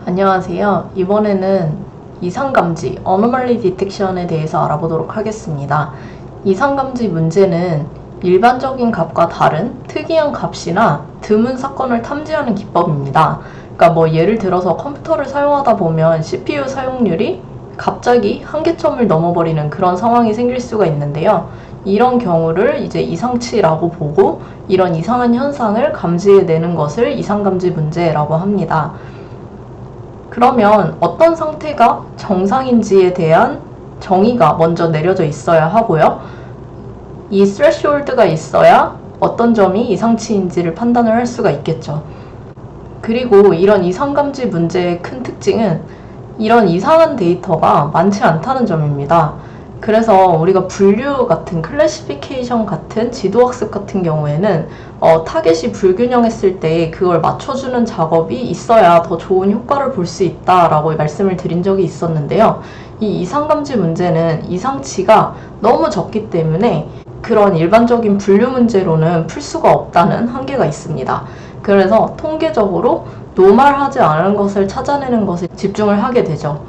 안녕하세요. 이번에는 이상감지, Anomaly Detection에 대해서 알아보도록 하겠습니다. 이상감지 문제는 일반적인 값과 다른 특이한 값이나 드문 사건을 탐지하는 기법입니다. 그러니까 예를 들어서 컴퓨터를 사용하다 보면 CPU 사용률이 갑자기 한계점을 넘어버리는 그런 상황이 생길 수가 있는데요. 이런 경우를 이제 이상치라고 보고 이런 이상한 현상을 감지해내는 것을 이상감지 문제라고 합니다. 그러면 어떤 상태가 정상인지에 대한 정의가 먼저 내려져 있어야 하고요. 이 threshold가 있어야 어떤 점이 이상치인지를 판단을 할 수가 있겠죠. 그리고 이런 이상감지 문제의 큰 특징은 이런 이상한 데이터가 많지 않다는 점입니다. 그래서 우리가 분류 같은 클래시피케이션 같은 지도학습 같은 경우에는 타겟이 불균형했을 때 그걸 맞춰주는 작업이 있어야 더 좋은 효과를 볼 수 있다라고 말씀을 드린 적이 있었는데요. 이 이상감지 문제는 이상치가 너무 적기 때문에 그런 일반적인 분류 문제로는 풀 수가 없다는 한계가 있습니다. 그래서 통계적으로 노멀하지 않은 것을 찾아내는 것에 집중을 하게 되죠.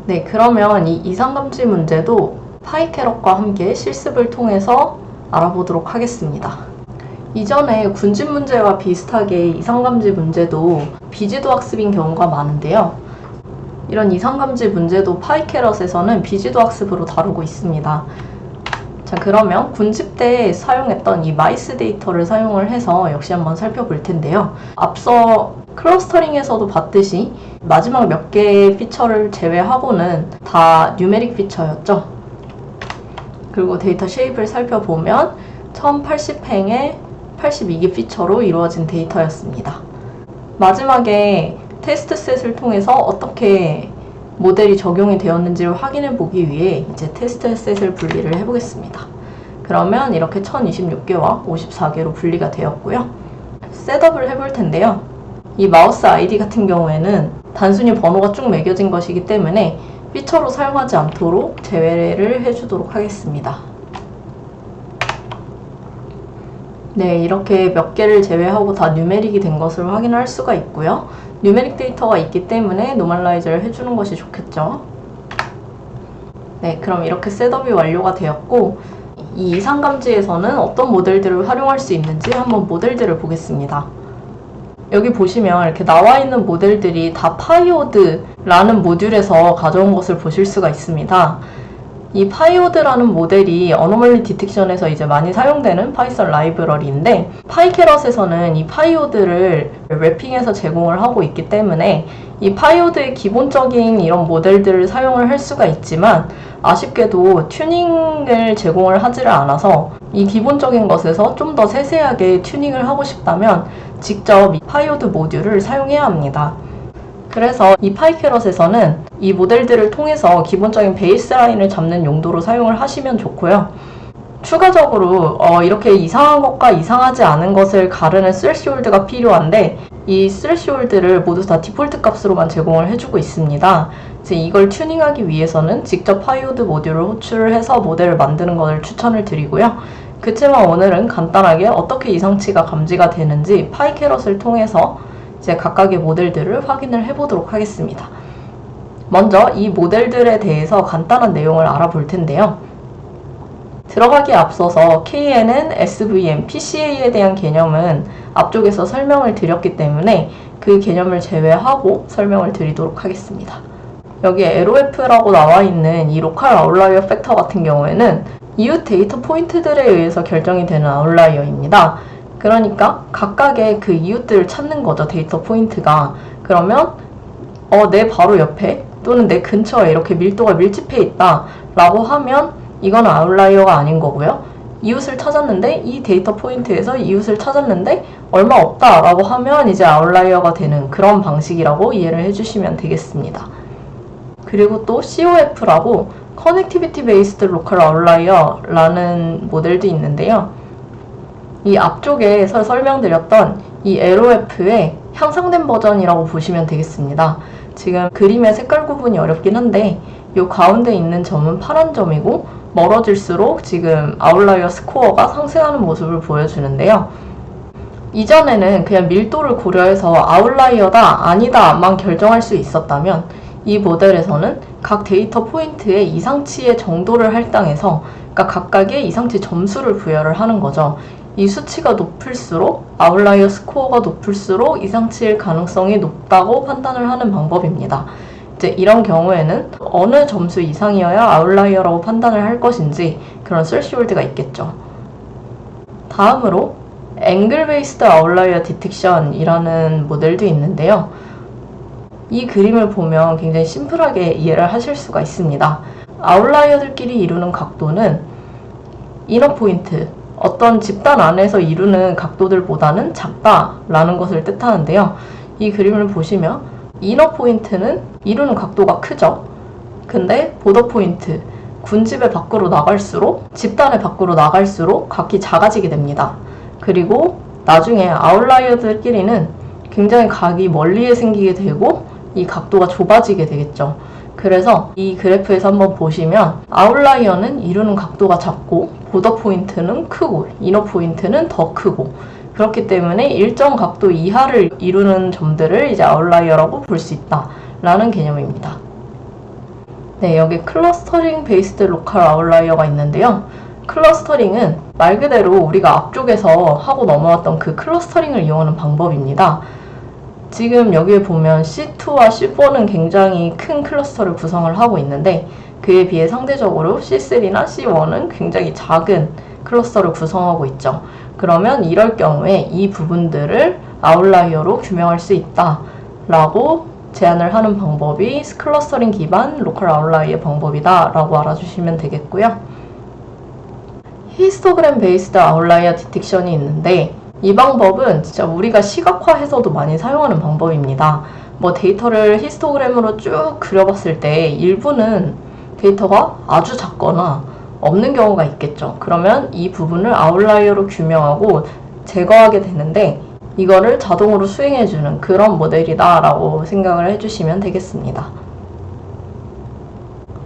네, 그러면 이 이상감지 문제도 파이캐럿과 함께 실습을 통해서 알아보도록 하겠습니다. 이전에 군집 문제와 비슷하게 이상감지 문제도 비지도 학습인 경우가 많은데요. 이런 이상감지 문제도 파이캐럿에서는 비지도 학습으로 다루고 있습니다. 자, 그러면 군집 때 사용했던 이 마이스 데이터를 사용을 해서 역시 한번 살펴볼 텐데요. 앞서 클러스터링에서도 봤듯이 마지막 몇 개의 피처를 제외하고는 다 뉴메릭 피처였죠. 그리고 데이터 쉐입을 살펴보면 1080행의 82개 피처로 이루어진 데이터였습니다. 마지막에 테스트 셋을 통해서 어떻게 모델이 적용이 되었는지를 확인해 보기 위해 이제 테스트 셋을 분리를 해보겠습니다. 그러면 이렇게 1026개와 54개로 분리가 되었고요. 셋업을 해볼 텐데요. 이 마우스 아이디 같은 경우에는 단순히 번호가 쭉 매겨진 것이기 때문에 피처로 사용하지 않도록 제외를 해주도록 하겠습니다. 네, 이렇게 몇 개를 제외하고 다 뉴메릭이 된 것을 확인할 수가 있고요. 뉴메릭 데이터가 있기 때문에 노멀라이저를 해주는 것이 좋겠죠. 네, 그럼 이렇게 셋업이 완료가 되었고 이 이상감지에서는 어떤 모델들을 활용할 수 있는지 한번 모델들을 보겠습니다. 여기 보시면 이렇게 나와 있는 모델들이 다 파이오드라는 모듈에서 가져온 것을 보실 수가 있습니다. 이 파이오드라는 모델이 어노멀리 디텍션에서 이제 많이 사용되는 파이썬 라이브러리인데 파이캐럿에서는 이 파이오드를 랩핑해서 제공을 하고 있기 때문에 이 파이오드의 기본적인 이런 모델들을 사용을 할 수가 있지만 아쉽게도 튜닝을 제공을 하지를 않아서 이 기본적인 것에서 좀 더 세세하게 튜닝을 하고 싶다면 직접 이 파이오드 모듈을 사용해야 합니다. 그래서 이 파이캐럿에서는 이 모델들을 통해서 기본적인 베이스라인을 잡는 용도로 사용을 하시면 좋고요. 추가적으로 이렇게 이상한 것과 이상하지 않은 것을 가르는 스레시홀드가 필요한데 이 스레시홀드를 모두 다 디폴트 값으로만 제공을 해주고 있습니다. 이제 이걸 튜닝하기 위해서는 직접 파이오드 모듈을 호출을 해서 모델을 만드는 것을 추천을 드리고요. 그치만 오늘은 간단하게 어떻게 이상치가 감지가 되는지 파이캐럿을 통해서 이제 각각의 모델들을 확인을 해보도록 하겠습니다. 먼저 이 모델들에 대해서 간단한 내용을 알아볼 텐데요. 들어가기에 앞서서 KNN, SVM, PCA에 대한 개념은 앞쪽에서 설명을 드렸기 때문에 그 개념을 제외하고 설명을 드리도록 하겠습니다. 여기에 LOF라고 나와 있는 이 로컬 아웃라이어 팩터 같은 경우에는 이웃 데이터 포인트들에 의해서 결정이 되는 아웃라이어입니다. 그러니까 각각의 그 이웃들을 찾는 거죠. 데이터 포인트가. 그러면 내 바로 옆에 또는 내 근처에 이렇게 밀도가 밀집해 있다 라고 하면 이건 아웃라이어가 아닌 거고요. 이웃을 찾았는데 이 데이터 포인트에서 이웃을 찾았는데 얼마 없다 라고 하면 이제 아웃라이어가 되는 그런 방식이라고 이해를 해주시면 되겠습니다. 그리고 또 COF라고 Connectivity Based Local Outlier라는 모델도 있는데요. 이 앞쪽에서 설명드렸던 이 LOF의 향상된 버전이라고 보시면 되겠습니다. 지금 그림의 색깔 구분이 어렵긴 한데 이 가운데 있는 점은 파란 점이고 멀어질수록 지금 아웃라이어 스코어가 상승하는 모습을 보여주는데요. 이전에는 그냥 밀도를 고려해서 아웃라이어다 아니다만 결정할 수 있었다면 이 모델에서는 각 데이터 포인트의 이상치의 정도를 할당해서 그러니까 각각의 이상치 점수를 부여를 하는 거죠. 이 수치가 높을수록 아웃라이어 스코어가 높을수록 이상치일 가능성이 높다고 판단을 하는 방법입니다. 이제 이런 경우에는 어느 점수 이상이어야 아웃라이어라고 판단을 할 것인지 그런 스레시홀드가 있겠죠. 다음으로 앵글 베이스드 아웃라이어 디텍션이라는 모델도 있는데요. 이 그림을 보면 굉장히 심플하게 이해를 하실 수가 있습니다. 아웃라이어들끼리 이루는 각도는 이너 포인트, 어떤 집단 안에서 이루는 각도들보다는 작다라는 것을 뜻하는데요. 이 그림을 보시면 이너 포인트는 이루는 각도가 크죠. 근데 보더 포인트, 군집의 밖으로 나갈수록, 집단의 밖으로 나갈수록 각이 작아지게 됩니다. 그리고 나중에 아웃라이어들끼리는 굉장히 각이 멀리에 생기게 되고 이 각도가 좁아지게 되겠죠. 그래서 이 그래프에서 한번 보시면 아웃라이어는 이루는 각도가 작고 보더 포인트는 크고 이너 포인트는 더 크고 그렇기 때문에 일정 각도 이하를 이루는 점들을 이제 아웃라이어라고 볼 수 있다라는 개념입니다. 네, 여기 클러스터링 베이스드 로컬 아웃라이어가 있는데요. 클러스터링은 말 그대로 우리가 앞쪽에서 하고 넘어왔던 그 클러스터링을 이용하는 방법입니다. 지금 여기에 보면 C2와 C4는 굉장히 큰 클러스터를 구성을 하고 있는데 그에 비해 상대적으로 C3나 C1은 굉장히 작은 클러스터를 구성하고 있죠. 그러면 이럴 경우에 이 부분들을 아웃라이어로 규명할 수 있다라고 제안을 하는 방법이 클러스터링 기반 로컬 아웃라이어 방법이다 라고 알아주시면 되겠고요. 히스토그램 베이스드 아웃라이어 디텍션이 있는데 이 방법은 진짜 우리가 시각화해서도 많이 사용하는 방법입니다. 뭐 데이터를 히스토그램으로 쭉 그려봤을 때 일부는 데이터가 아주 작거나 없는 경우가 있겠죠. 그러면 이 부분을 아웃라이어로 규명하고 제거하게 되는데 이거를 자동으로 수행해주는 그런 모델이다 라고 생각을 해주시면 되겠습니다.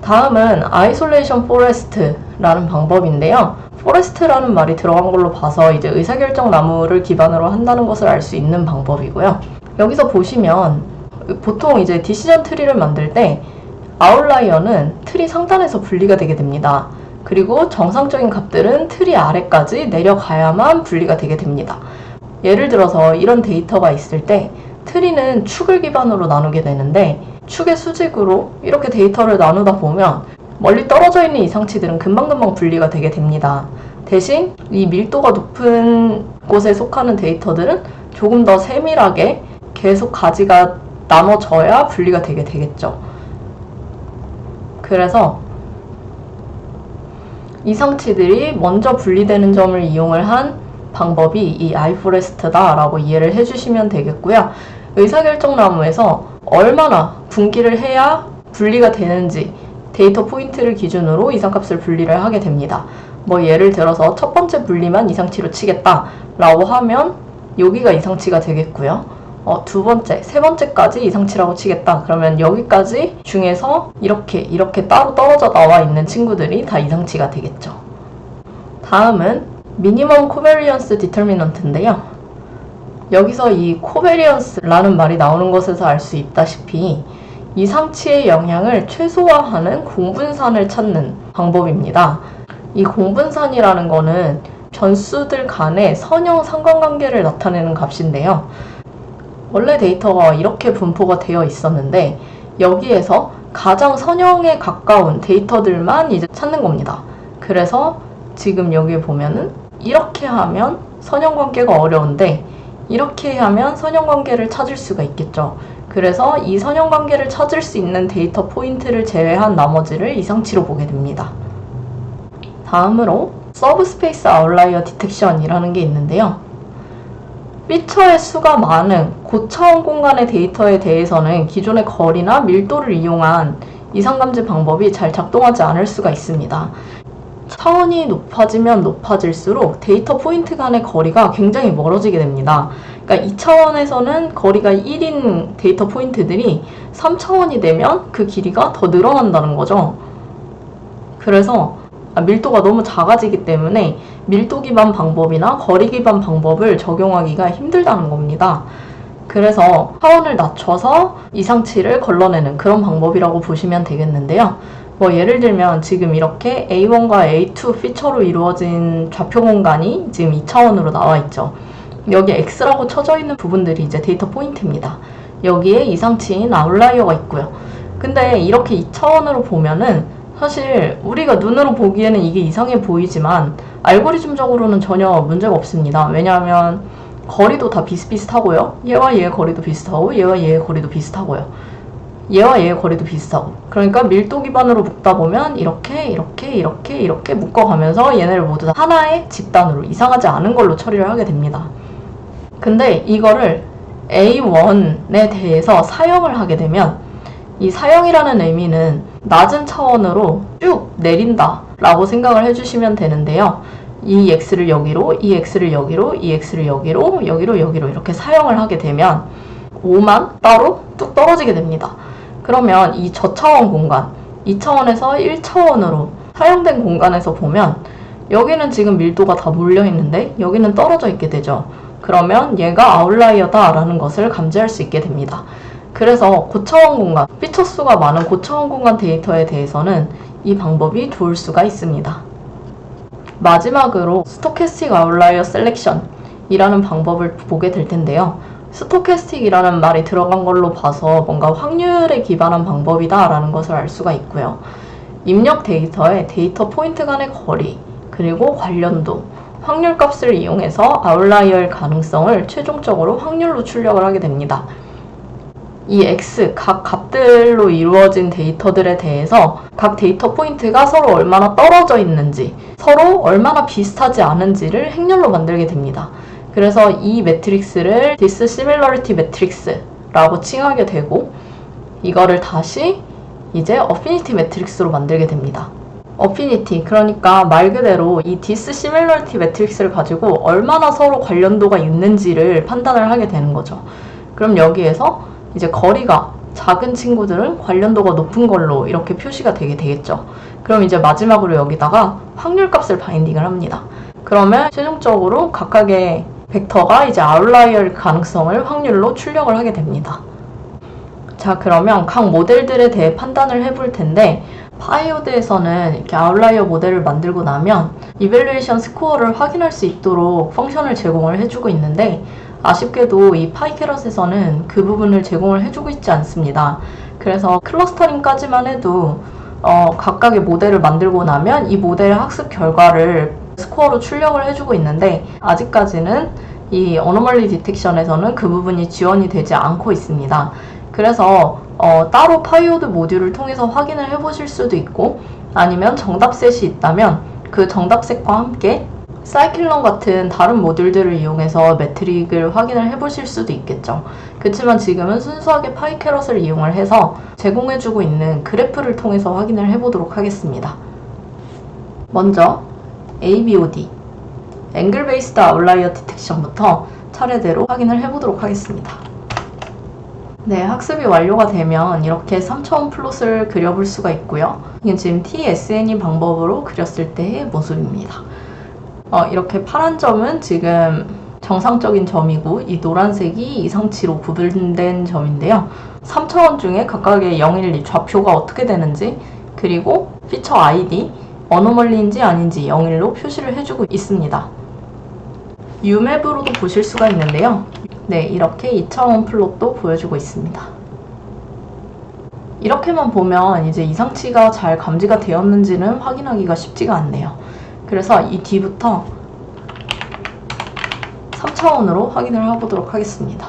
다음은 아이솔레이션 포레스트라는 방법인데요. 포레스트라는 말이 들어간 걸로 봐서 이제 의사결정 나무를 기반으로 한다는 것을 알 수 있는 방법이고요. 여기서 보시면 보통 이제 디시전 트리를 만들 때 아웃라이어는 트리 상단에서 분리가 되게 됩니다. 그리고 정상적인 값들은 트리 아래까지 내려가야만 분리가 되게 됩니다. 예를 들어서 이런 데이터가 있을 때 트리는 축을 기반으로 나누게 되는데 축의 수직으로 이렇게 데이터를 나누다 보면 멀리 떨어져 있는 이상치들은 금방금방 분리가 되게 됩니다. 대신 이 밀도가 높은 곳에 속하는 데이터들은 조금 더 세밀하게 계속 가지가 나눠져야 분리가 되게 되겠죠. 그래서 이상치들이 먼저 분리되는 점을 이용을 한 방법이 이 아이포레스트다 라고 이해를 해주시면 되겠고요. 의사결정 나무에서 얼마나 분기를 해야 분리가 되는지 데이터 포인트를 기준으로 이상값을 분리를 하게 됩니다. 뭐 예를 들어서 첫 번째 분리만 이상치로 치겠다 라고 하면 여기가 이상치가 되겠고요. 두 번째, 세 번째까지 이상치라고 치겠다. 그러면 여기까지 중에서 이렇게 따로 떨어져 나와 있는 친구들이 다 이상치가 되겠죠. 다음은 미니멈 코베리언스 디터미넌트인데요. 여기서 이 코베리언스라는 말이 나오는 것에서 알 수 있다시피 이상치의 영향을 최소화하는 공분산을 찾는 방법입니다. 이 공분산이라는 거는 변수들 간의 선형 상관관계를 나타내는 값인데요. 원래 데이터가 이렇게 분포가 되어 있었는데 여기에서 가장 선형에 가까운 데이터들만 이제 찾는 겁니다. 그래서 지금 여기에 보면은 이렇게 하면 선형관계가 어려운데 이렇게 하면 선형관계를 찾을 수가 있겠죠. 그래서 이 선형관계를 찾을 수 있는 데이터 포인트를 제외한 나머지를 이상치로 보게 됩니다. 다음으로 서브스페이스 아웃라이어 디텍션이라는 게 있는데요. 피처의 수가 많은 고차원 공간의 데이터에 대해서는 기존의 거리나 밀도를 이용한 이상감지 방법이 잘 작동하지 않을 수가 있습니다. 차원이 높아지면 높아질수록 데이터 포인트 간의 거리가 굉장히 멀어지게 됩니다. 그러니까 2차원에서는 거리가 1인 데이터 포인트들이 3차원이 되면 그 길이가 더 늘어난다는 거죠. 그래서 밀도가 너무 작아지기 때문에 밀도 기반 방법이나 거리 기반 방법을 적용하기가 힘들다는 겁니다. 그래서 차원을 낮춰서 이상치를 걸러내는 그런 방법이라고 보시면 되겠는데요. 뭐 예를 들면 지금 이렇게 A1과 A2 피처로 이루어진 좌표 공간이 지금 2차원으로 나와 있죠. 여기 X라고 쳐져 있는 부분들이 이제 데이터 포인트입니다. 여기에 이상치인 아웃라이어가 있고요. 근데 이렇게 2차원으로 보면은 사실 우리가 눈으로 보기에는 이게 이상해 보이지만 알고리즘적으로는 전혀 문제가 없습니다. 왜냐하면 거리도 다 비슷비슷하고요. 얘와 얘의 거리도 비슷하고 얘와 얘의 거리도 비슷하고요. 얘와 얘의 거리도 비슷하고. 그러니까 밀도 기반으로 묶다 보면 이렇게 묶어가면서 얘네를 모두 다 하나의 집단으로 이상하지 않은 걸로 처리를 하게 됩니다. 근데 이거를 A1에 대해서 사형을 하게 되면 이 사형이라는 의미는 낮은 차원으로 쭉 내린다 라고 생각을 해주시면 되는데요. 이 x를 여기로, 이 x를 여기로, 이 x를 여기로, 여기로 이렇게 사형을 하게 되면 5만 따로 뚝 떨어지게 됩니다. 그러면 이 저차원 공간, 2차원에서 1차원으로 사용된 공간에서 보면 여기는 지금 밀도가 다 몰려있는데 여기는 떨어져 있게 되죠. 그러면 얘가 아웃라이어다 라는 것을 감지할 수 있게 됩니다. 그래서 고차원 공간, 피처 수가 많은 고차원 공간 데이터에 대해서는 이 방법이 좋을 수가 있습니다. 마지막으로 스토캐스틱 아웃라이어 셀렉션 이라는 방법을 보게 될 텐데요. 스토캐스틱이라는 말이 들어간 걸로 봐서 뭔가 확률에 기반한 방법이다 라는 것을 알 수가 있고요. 입력 데이터의 데이터 포인트 간의 거리, 그리고 관련도, 확률 값을 이용해서 아웃라이어의 가능성을 최종적으로 확률로 출력을 하게 됩니다. 이 X, 각 값들로 이루어진 데이터들에 대해서 각 데이터 포인트가 서로 얼마나 떨어져 있는지, 서로 얼마나 비슷하지 않은지를 행렬로 만들게 됩니다. 그래서 이 매트릭스를 Dissimilarity 매트릭스라고 칭하게 되고, 이거를 다시 이제 어피니티 매트릭스로 만들게 됩니다. 어피니티, 그러니까 말 그대로 이 Dissimilarity 매트릭스를 가지고 얼마나 서로 관련도가 있는지를 판단을 하게 되는 거죠. 그럼 여기에서 이제 거리가 작은 친구들은 관련도가 높은 걸로 이렇게 표시가 되겠죠. 그럼 이제 마지막으로 여기다가 확률 값을 바인딩을 합니다. 그러면 최종적으로 각각의 벡터가 이제 아웃라이어의 가능성을 확률로 출력을 하게 됩니다. 자, 그러면 각 모델들에 대해 판단을 해볼 텐데, 파이오드에서는 이렇게 아웃라이어 모델을 만들고 나면 이밸루에이션 스코어를 확인할 수 있도록 펑션을 제공을 해주고 있는데, 아쉽게도 이 파이캐럿에서는 그 부분을 제공을 해주고 있지 않습니다. 그래서 클러스터링까지만 해도 각각의 모델을 만들고 나면 이 모델의 학습 결과를 스코어로 출력을 해주고 있는데, 아직까지는 이 어노멀리 디텍션에서는 그 부분이 지원이 되지 않고 있습니다. 그래서 따로 파이오드 모듈을 통해서 확인을 해보실 수도 있고, 아니면 정답셋이 있다면 그 정답셋과 함께 사이클론 같은 다른 모듈들을 이용해서 매트릭을 확인을 해보실 수도 있겠죠. 그렇지만 지금은 순수하게 파이캐럿을 이용을 해서 제공해주고 있는 그래프를 통해서 확인을 해보도록 하겠습니다. 먼저 ABOD, 앵글 베이스드 아웃라이어 디텍션부터 차례대로 확인을 해보도록 하겠습니다. 네, 학습이 완료가 되면 이렇게 3차원 플롯을 그려볼 수가 있고요. 이건 지금 TSNE 방법으로 그렸을 때의 모습입니다. 이렇게 파란 점은 지금 정상적인 점이고, 이 노란색이 이상치로 구분된 점인데요. 3차원 중에 각각의 0, 1, 2 좌표가 어떻게 되는지, 그리고 피처 ID, 어노멀리인지 아닌지 0, 1로 표시를 해주고 있습니다. U맵으로도 보실 수가 있는데요. 네, 이렇게 2차원 플롯도 보여주고 있습니다. 이렇게만 보면 이제 이상치가 잘 감지가 되었는지는 확인하기가 쉽지가 않네요. 그래서 이 뒤부터 3차원으로 확인을 해보도록 하겠습니다.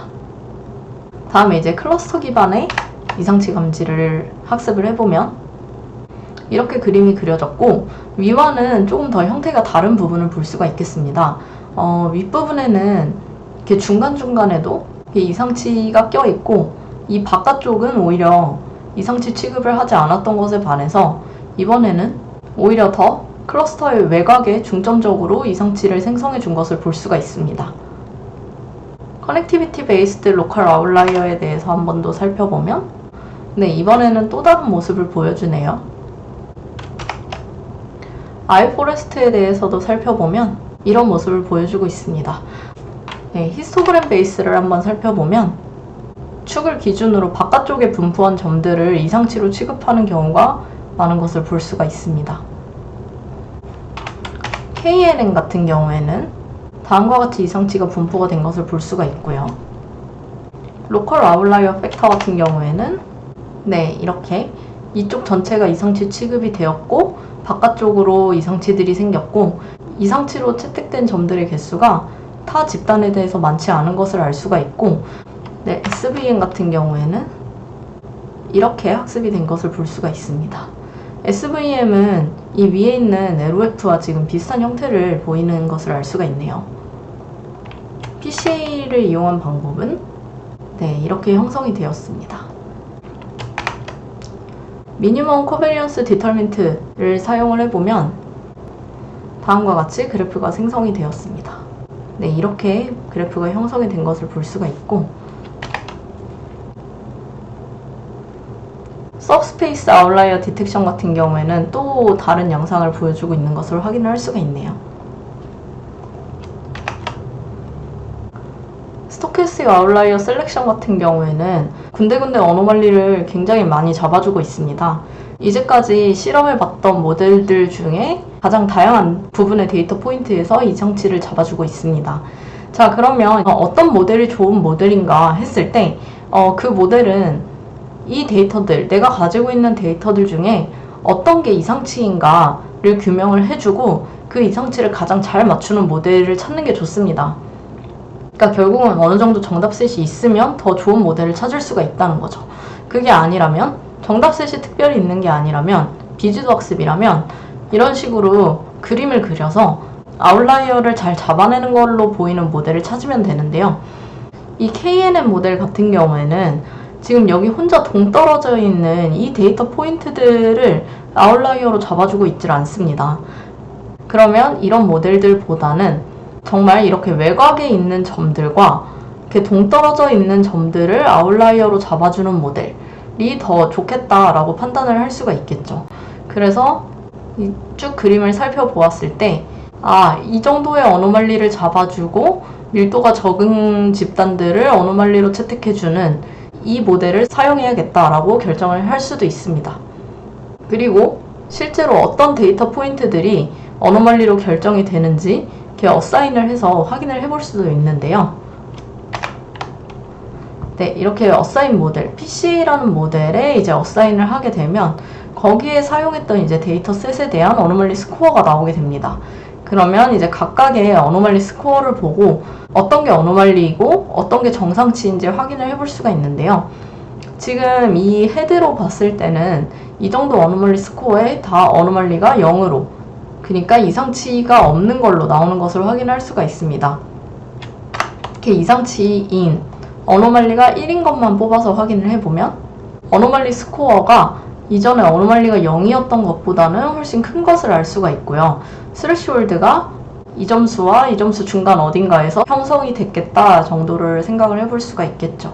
다음에 이제 클러스터 기반의 이상치 감지를 학습을 해보면 이렇게 그림이 그려졌고, 위와는 조금 더 형태가 다른 부분을 볼 수가 있겠습니다. 윗부분에는 이렇게 중간중간에도 이상치가 껴있고, 이 바깥쪽은 오히려 이상치 취급을 하지 않았던 것에 반해서 이번에는 오히려 더 클러스터의 외곽에 중점적으로 이상치를 생성해 준 것을 볼 수가 있습니다. 커넥티비티 베이스드 로컬 아웃라이어에 대해서 한 번 더 살펴보면, 네, 이번에는 또 다른 모습을 보여주네요. 아이포레스트에 대해서도 살펴보면 이런 모습을 보여주고 있습니다. 네, 히스토그램 베이스를 한번 살펴보면 축을 기준으로 바깥쪽에 분포한 점들을 이상치로 취급하는 경우가 많은 것을 볼 수가 있습니다. KNN 같은 경우에는 다음과 같이 이상치가 분포가 된 것을 볼 수가 있고요. 로컬 아웃라이어 팩터 같은 경우에는 네, 이렇게 이쪽 전체가 이상치 취급이 되었고 바깥쪽으로 이상치들이 생겼고 이상치로 채택된 점들의 개수가 타 집단에 대해서 많지 않은 것을 알 수가 있고 네, SVM 같은 경우에는 이렇게 학습이 된 것을 볼 수가 있습니다. SVM은 이 위에 있는 LOF와 지금 비슷한 형태를 보이는 것을 알 수가 있네요. PCA를 이용한 방법은 네, 이렇게 형성이 되었습니다. 미니멈 코베리언스 디터민트를 사용을 해보면 다음과 같이 그래프가 생성이 되었습니다. 네, 이렇게 그래프가 형성이 된 것을 볼 수가 있고 서브스페이스 아웃라이어 디텍션 같은 경우에는 또 다른 양상을 보여주고 있는 것을 확인할 수가 있네요. 스토캐스틱 아웃라이어 셀렉션 같은 경우에는 군데군데 어노멀리를 굉장히 많이 잡아주고 있습니다. 이제까지 실험해봤던 모델들 중에 가장 다양한 부분의 데이터 포인트에서 이상치를 잡아주고 있습니다. 자, 그러면 어떤 모델이 좋은 모델인가 했을 때 그 모델은 이 데이터들, 내가 가지고 있는 데이터들 중에 어떤 게 이상치인가를 규명을 해주고 그 이상치를 가장 잘 맞추는 모델을 찾는 게 좋습니다. 그러니까 결국은 어느 정도 정답셋이 있으면 더 좋은 모델을 찾을 수가 있다는 거죠. 그게 아니라면, 정답셋이 특별히 있는 게 아니라면, 비주도 학습이라면 이런 식으로 그림을 그려서 아웃라이어를 잘 잡아내는 걸로 보이는 모델을 찾으면 되는데요. 이 KNN 모델 같은 경우에는 지금 여기 혼자 동떨어져 있는 이 데이터 포인트들을 아웃라이어로 잡아주고 있질 않습니다. 그러면 이런 모델들보다는 정말 이렇게 외곽에 있는 점들과 이렇게 동떨어져 있는 점들을 아웃라이어로 잡아주는 모델이 더 좋겠다라고 판단을 할 수가 있겠죠. 그래서 이 쭉 그림을 살펴보았을 때 이 정도의 어노멀리를 잡아주고 밀도가 적은 집단들을 어노멀리로 채택해주는 이 모델을 사용해야겠다라고 결정을 할 수도 있습니다. 그리고 실제로 어떤 데이터 포인트들이 어노멀리로 결정이 되는지 이렇게 어사인을 해서 확인을 해볼 수도 있는데요. 네, 이렇게 어사인 모델, PCA라는 모델에 이제 어사인을 하게 되면 거기에 사용했던 이제 데이터 셋에 대한 어노멀리 스코어가 나오게 됩니다. 그러면 이제 각각의 어노멀리 스코어를 보고 어떤 게 어노멀리이고 어떤 게 정상치인지 확인을 해볼 수가 있는데요. 지금 이 헤드로 봤을 때는 이 정도 어노멀리 스코어에 다 어노멀리가 0으로, 그러니까 이상치가 없는 걸로 나오는 것을 확인할 수가 있습니다. 이렇게 이상치인 어노멀리가 1인 것만 뽑아서 확인을 해보면 어노멀리 스코어가 이전에 어노멀리가 0이었던 것보다는 훨씬 큰 것을 알 수가 있고요. 스레시홀드가 이 점수와 이 점수 중간 어딘가에서 형성이 됐겠다 정도를 생각을 해볼 수가 있겠죠.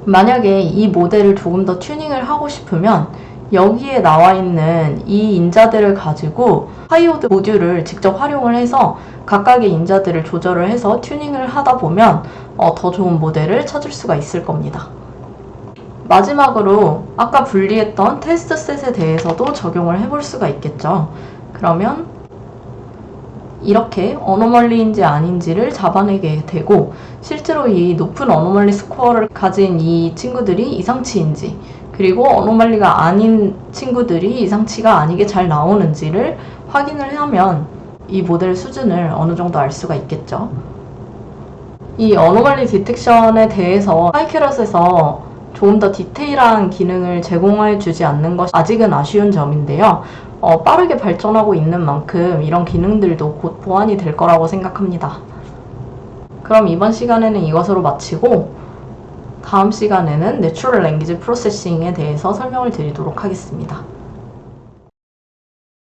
만약에 이 모델을 조금 더 튜닝을 하고 싶으면 여기에 나와 있는 이 인자들을 가지고 하이오드 모듈을 직접 활용을 해서 각각의 인자들을 조절을 해서 튜닝을 하다 보면 더 좋은 모델을 찾을 수가 있을 겁니다. 마지막으로 아까 분리했던 테스트 셋에 대해서도 적용을 해볼 수가 있겠죠. 그러면 이렇게 어노멀리인지 아닌지를 잡아내게 되고 실제로 이 높은 어노멀리 스코어를 가진 이 친구들이 이상치인지 그리고 어노멀리가 아닌 친구들이 이상치가 아니게 잘 나오는지를 확인을 하면 이 모델 수준을 어느 정도 알 수가 있겠죠. 이 어노멀리 디텍션에 대해서 파이캐럿에서 조금 더 디테일한 기능을 제공해 주지 않는 것이 아직은 아쉬운 점인데요. 빠르게 발전하고 있는 만큼 이런 기능들도 곧 보완이 될 거라고 생각합니다. 그럼 이번 시간에는 이것으로 마치고 다음 시간에는 내추럴 랭귀지 프로세싱에 대해서 설명을 드리도록 하겠습니다.